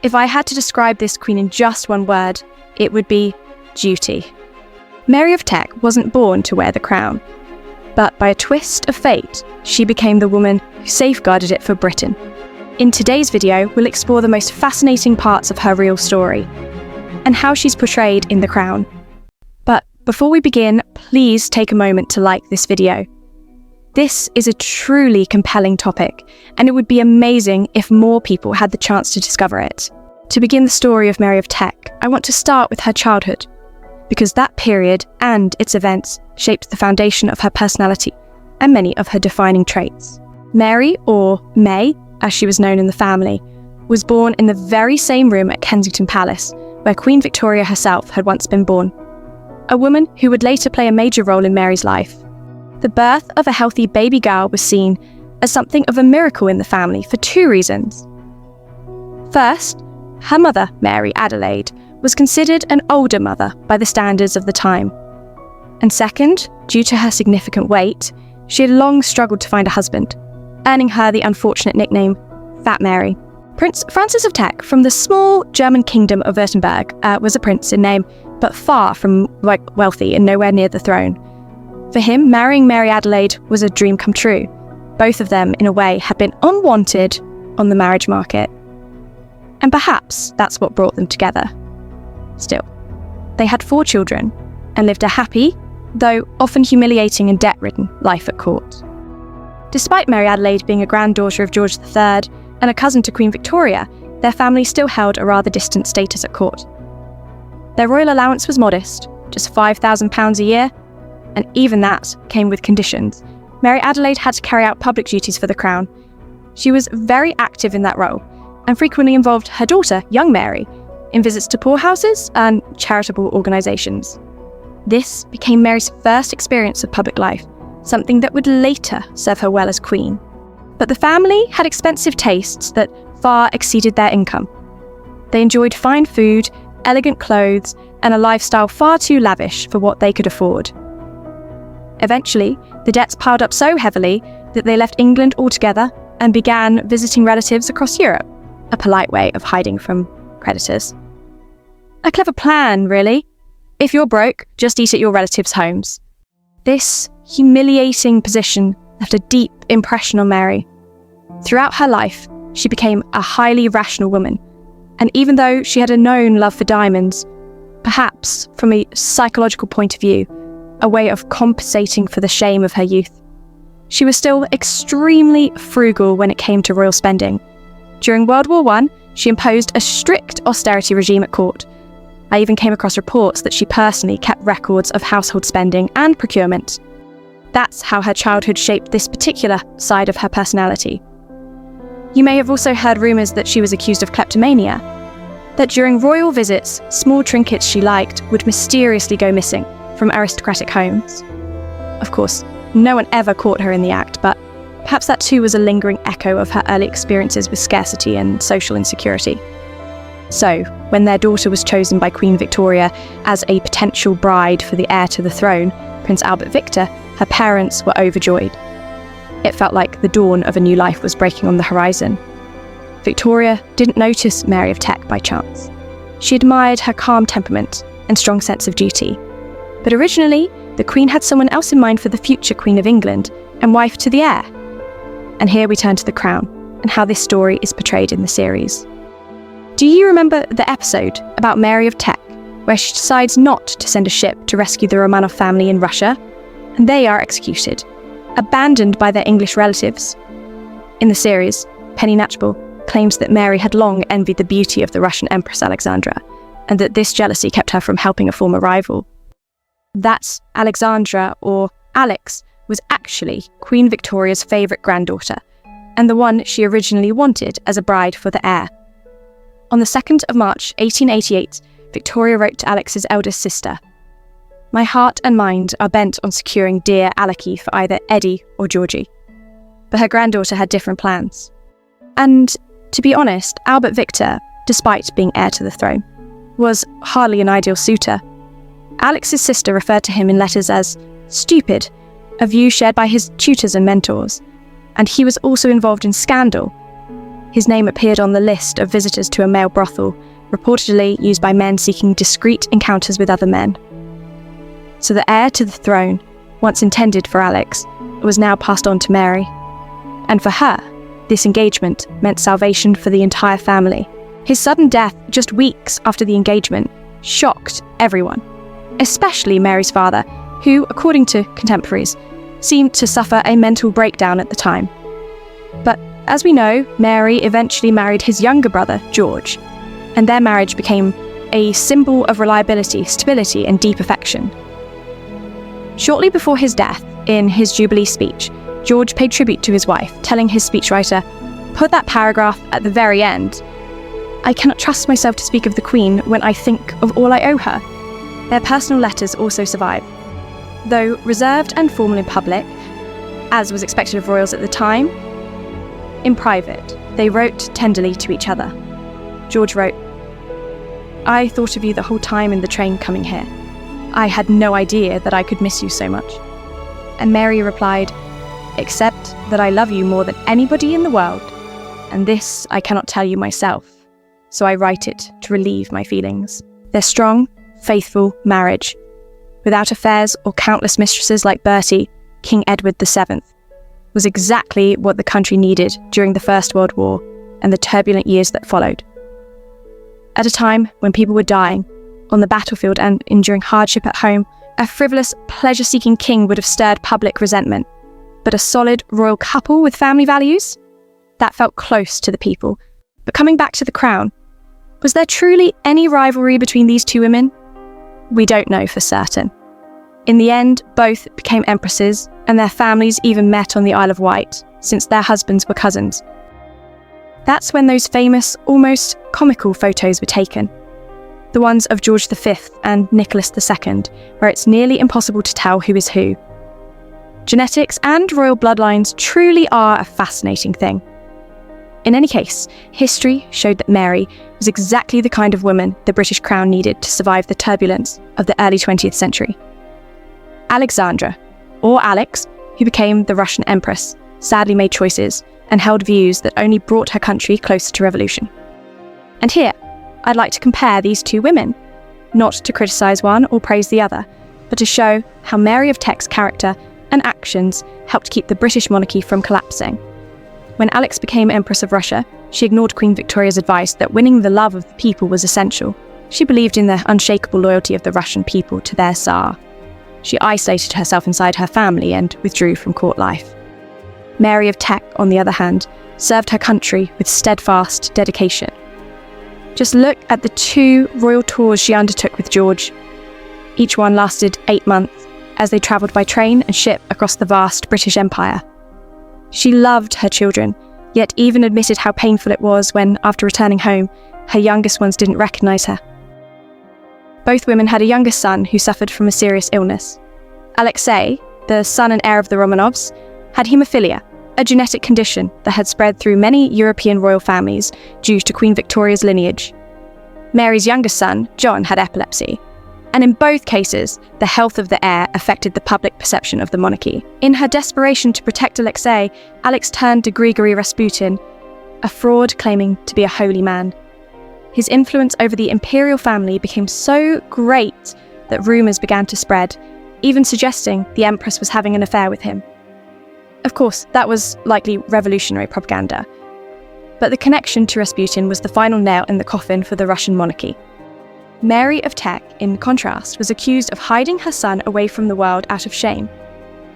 If I had to describe this queen in just one word, it would be duty. Mary of Teck wasn't born to wear the crown, but by a twist of fate, she became the woman who safeguarded it for Britain. In today's video, we'll explore the most fascinating parts of her real story and how she's portrayed in The Crown. But before we begin, please take a moment to like this video. This is a truly compelling topic, and it would be amazing if more people had the chance to discover it. To begin the story of Mary of Teck, I want to start with her childhood, because that period and its events shaped the foundation of her personality and many of her defining traits. Mary, or May, as she was known in the family, was born in the very same room at Kensington Palace where Queen Victoria herself had once been born, a woman who would later play a major role in Mary's life. The birth of a healthy baby girl was seen as something of a miracle in the family for two reasons. First, her mother, Mary Adelaide, was considered an older mother by the standards of the time. And second, due to her significant weight, she had long struggled to find a husband, earning her the unfortunate nickname Fat Mary. Prince Francis of Teck from the small German kingdom of Württemberg was a prince in name, but far from wealthy and nowhere near the throne. For him, marrying Mary Adelaide was a dream come true. Both of them, in a way, had been unwanted on the marriage market. And perhaps that's what brought them together. Still, they had 4 children and lived a happy, though often humiliating and debt-ridden, life at court. Despite Mary Adelaide being a granddaughter of George III and a cousin to Queen Victoria, their family still held a rather distant status at court. Their royal allowance was modest, just £5,000 a year, and even that came with conditions. Mary Adelaide had to carry out public duties for the crown. She was very active in that role, and frequently involved her daughter, young Mary, in visits to poorhouses and charitable organisations. This became Mary's first experience of public life, something that would later serve her well as queen. But the family had expensive tastes that far exceeded their income. They enjoyed fine food, elegant clothes, and a lifestyle far too lavish for what they could afford. Eventually, the debts piled up so heavily that they left England altogether and began visiting relatives across Europe, a polite way of hiding from creditors. A clever plan, really. If you're broke, just eat at your relatives' homes. This humiliating position left a deep impression on Mary. Throughout her life, she became a highly rational woman, and even though she had a known love for diamonds, perhaps from a psychological point of view, a way of compensating for the shame of her youth, she was still extremely frugal when it came to royal spending. During World War I, she imposed a strict austerity regime at court. I even came across reports that she personally kept records of household spending and procurement. That's how her childhood shaped this particular side of her personality. You may have also heard rumours that she was accused of kleptomania, that during royal visits, small trinkets she liked would mysteriously go missing from aristocratic homes. Of course, no one ever caught her in the act, but perhaps that too was a lingering echo of her early experiences with scarcity and social insecurity. So, when their daughter was chosen by Queen Victoria as a potential bride for the heir to the throne, Prince Albert Victor, her parents were overjoyed. It felt like the dawn of a new life was breaking on the horizon. Victoria didn't notice Mary of Teck by chance. She admired her calm temperament and strong sense of duty. But originally, the Queen had someone else in mind for the future Queen of England and wife to the heir. And here we turn to The Crown and how this story is portrayed in the series. Do you remember the episode about Mary of Teck, where she decides not to send a ship to rescue the Romanov family in Russia, and they are executed, abandoned by their English relatives? In the series, Penny Natchbull claims that Mary had long envied the beauty of the Russian Empress Alexandra, and that this jealousy kept her from helping a former rival. That Alexandra, or Alex, was actually Queen Victoria's favourite granddaughter, and the one she originally wanted as a bride for the heir. On the 2nd of March 1888, Victoria wrote to Alex's eldest sister, "My heart and mind are bent on securing dear Alecky for either Eddie or Georgie." But her granddaughter had different plans. And, to be honest, Albert Victor, despite being heir to the throne, was hardly an ideal suitor. Alex's sister referred to him in letters as stupid, a view shared by his tutors and mentors, and he was also involved in scandal. his name appeared on the list of visitors to a male brothel, reportedly used by men seeking discreet encounters with other men. So the heir to the throne, once intended for Alex, was now passed on to Mary. And for her, this engagement meant salvation for the entire family. His sudden death just weeks after the engagement shocked everyone, especially Mary's father, who, according to contemporaries, seemed to suffer a mental breakdown at the time. But as we know, Mary eventually married his younger brother, George, and their marriage became a symbol of reliability, stability, and deep affection. Shortly before his death, in his Jubilee speech, George paid tribute to his wife, telling his speechwriter, "Put that paragraph at the very end. I cannot trust myself to speak of the Queen when I think of all I owe her." Their personal letters also survive. Though reserved and formal in public, as was expected of royals at the time, in private, they wrote tenderly to each other. George wrote, "I thought of you the whole time in the train coming here. I had no idea that I could miss you so much." And Mary replied, "Except that I love you more than anybody in the world, and this I cannot tell you myself, so I write it to relieve my feelings." Their strong, faithful marriage, without affairs or countless mistresses like Bertie, King Edward VII, was exactly what the country needed during the First World War and the turbulent years that followed. At a time when people were dying, on the battlefield and enduring hardship at home, a frivolous, pleasure-seeking king would have stirred public resentment. But a solid royal couple with family values? That felt close to the people. But coming back to the crown, was there truly any rivalry between these two women? We don't know for certain. In the end, both became empresses, and their families even met on the Isle of Wight, since their husbands were cousins. That's when those famous, almost comical photos were taken. The ones of George V and Nicholas II, where it's nearly impossible to tell who is who. Genetics and royal bloodlines truly are a fascinating thing. In any case, history showed that Mary was exactly the kind of woman the British crown needed to survive the turbulence of the early 20th century. Alexandra, or Alex, who became the Russian Empress, sadly made choices and held views that only brought her country closer to revolution. And here, I'd like to compare these two women, not to criticise one or praise the other, but to show how Mary of Teck's character and actions helped keep the British monarchy from collapsing. When Alex became Empress of Russia, she ignored Queen Victoria's advice that winning the love of the people was essential. She believed in the unshakable loyalty of the Russian people to their Tsar. She isolated herself inside her family and withdrew from court life. Mary of Teck, on the other hand, served her country with steadfast dedication. Just look at the 2 royal tours she undertook with George. Each one lasted 8 months, as they travelled by train and ship across the vast British Empire. She loved her children, yet even admitted how painful it was when, after returning home, her youngest ones didn't recognise her. Both women had a younger son who suffered from a serious illness. Alexei, the son and heir of the Romanovs, had haemophilia, a genetic condition that had spread through many European royal families due to Queen Victoria's lineage. Mary's youngest son, John, had epilepsy, and in both cases, the health of the heir affected the public perception of the monarchy. In her desperation to protect Alexei, Alex turned to Grigory Rasputin, a fraud claiming to be a holy man. His influence over the imperial family became so great that rumours began to spread, even suggesting the empress was having an affair with him. Of course, that was likely revolutionary propaganda, but the connection to Rasputin was the final nail in the coffin for the Russian monarchy. Mary of Teck, in contrast, was accused of hiding her son away from the world out of shame.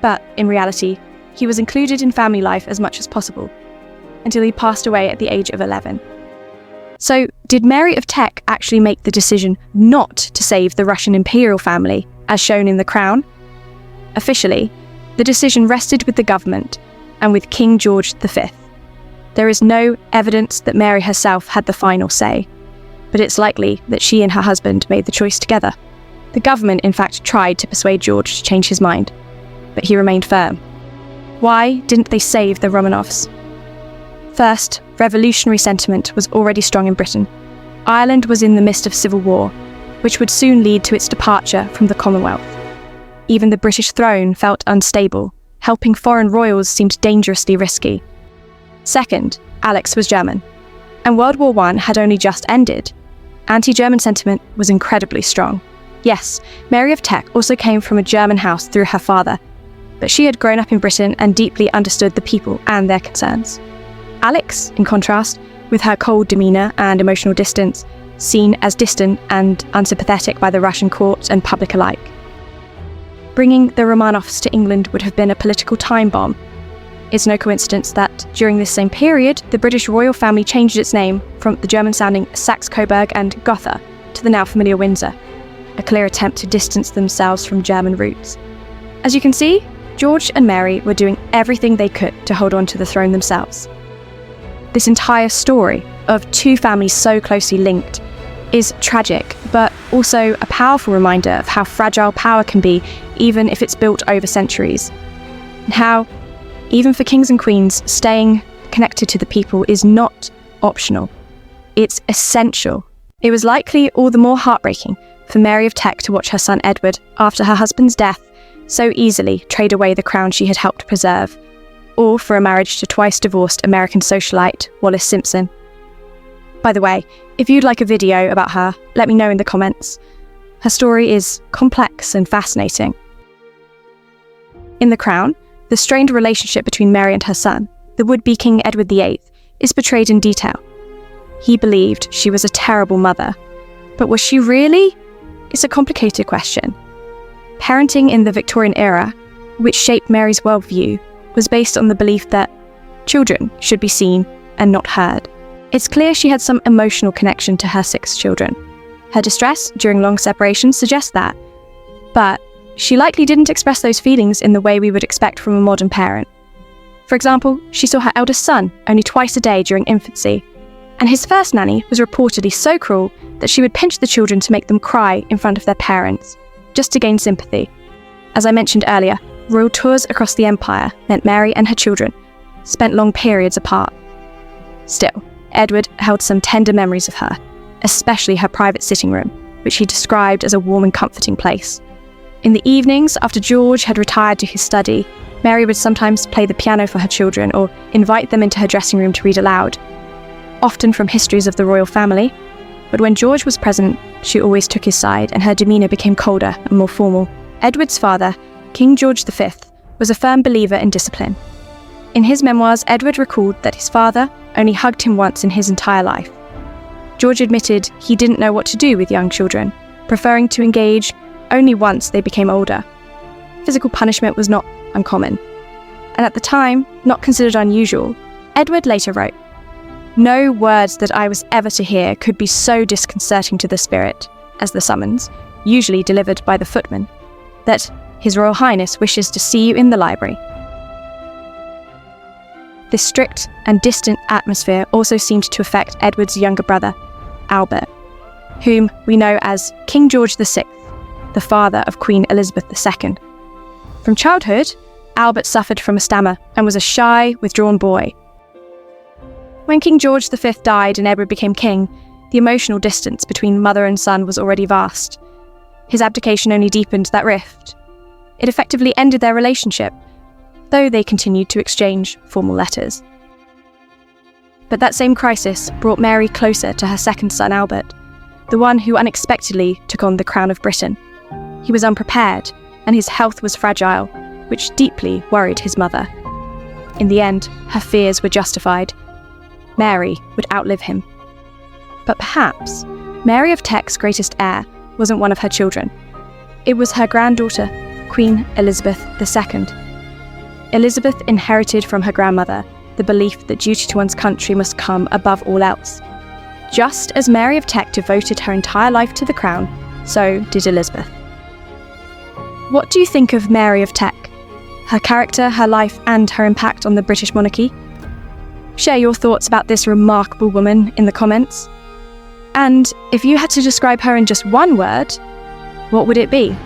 But, in reality, he was included in family life as much as possible, until he passed away at the age of 11. So, did Mary of Teck actually make the decision not to save the Russian imperial family, as shown in The Crown? Officially, the decision rested with the government and with King George V. There is no evidence that Mary herself had the final say, but it's likely that she and her husband made the choice together. The government, in fact, tried to persuade George to change his mind, but he remained firm. Why didn't they save the Romanovs? First, revolutionary sentiment was already strong in Britain. Ireland was in the midst of civil war, which would soon lead to its departure from the Commonwealth. Even the British throne felt unstable. Helping foreign royals seemed dangerously risky. Second, Alex was German, and World War I had only just ended. Anti-German sentiment was incredibly strong. Yes, Mary of Teck also came from a German house through her father, but she had grown up in Britain and deeply understood the people and their concerns. Alex, in contrast, with her cold demeanour and emotional distance, seen as distant and unsympathetic by the Russian court and public alike. Bringing the Romanovs to England would have been a political time bomb. It's no coincidence that during this same period, the British royal family changed its name from the German-sounding Saxe-Coburg and Gotha to the now familiar Windsor, a clear attempt to distance themselves from German roots. As you can see, George and Mary were doing everything they could to hold on to the throne themselves. This entire story of two families so closely linked is tragic, but also a powerful reminder of how fragile power can be, even if it's built over centuries. And how, even for kings and queens, staying connected to the people is not optional. It's essential. It was likely all the more heartbreaking for Mary of Teck to watch her son Edward, after her husband's death, so easily trade away the crown she had helped preserve, or for a marriage to twice-divorced American socialite Wallis Simpson. By the way, if you'd like a video about her, let me know in the comments. Her story is complex and fascinating. In The Crown, the strained relationship between Mary and her son, the would-be King Edward VIII, is portrayed in detail. He believed she was a terrible mother. But was she really? It's a complicated question. Parenting in the Victorian era, which shaped Mary's worldview, was based on the belief that children should be seen and not heard. It's clear she had some emotional connection to her 6 children. Her distress during long separations suggests that, but she likely didn't express those feelings in the way we would expect from a modern parent. For example, she saw her eldest son only twice a day during infancy, and his first nanny was reportedly so cruel that she would pinch the children to make them cry in front of their parents, just to gain sympathy. As I mentioned earlier, royal tours across the empire meant Mary and her children spent long periods apart. Still, Edward held some tender memories of her, especially her private sitting room, which he described as a warm and comforting place. In the evenings, after George had retired to his study, Mary would sometimes play the piano for her children or invite them into her dressing room to read aloud, often from histories of the royal family. But when George was present, she always took his side, and her demeanour became colder and more formal. Edward's father, King George V, was a firm believer in discipline. In his memoirs, Edward recalled that his father only hugged him once in his entire life. George admitted he didn't know what to do with young children, preferring to engage only once they became older. Physical punishment was not uncommon, and at the time, not considered unusual. Edward later wrote, "No words that I was ever to hear could be so disconcerting to the spirit as the summons, usually delivered by the footman, that His Royal Highness wishes to see you in the library." This strict and distant atmosphere also seemed to affect Edward's younger brother, Albert, whom we know as King George VI, the father of Queen Elizabeth II. From childhood, Albert suffered from a stammer and was a shy, withdrawn boy. When King George V died and Edward became king, the emotional distance between mother and son was already vast. His abdication only deepened that rift. It effectively ended their relationship, though they continued to exchange formal letters. But that same crisis brought Mary closer to her second son Albert, the one who unexpectedly took on the crown of Britain. He was unprepared, and his health was fragile, which deeply worried his mother. In the end, her fears were justified. Mary would outlive him. But perhaps Mary of Teck's greatest heir wasn't one of her children. It was her granddaughter, Queen Elizabeth II. Elizabeth inherited from her grandmother the belief that duty to one's country must come above all else. Just as Mary of Teck devoted her entire life to the crown, so did Elizabeth. What do you think of Mary of Teck? Her character, her life, and her impact on the British monarchy? Share your thoughts about this remarkable woman in the comments. And if you had to describe her in just one word, what would it be?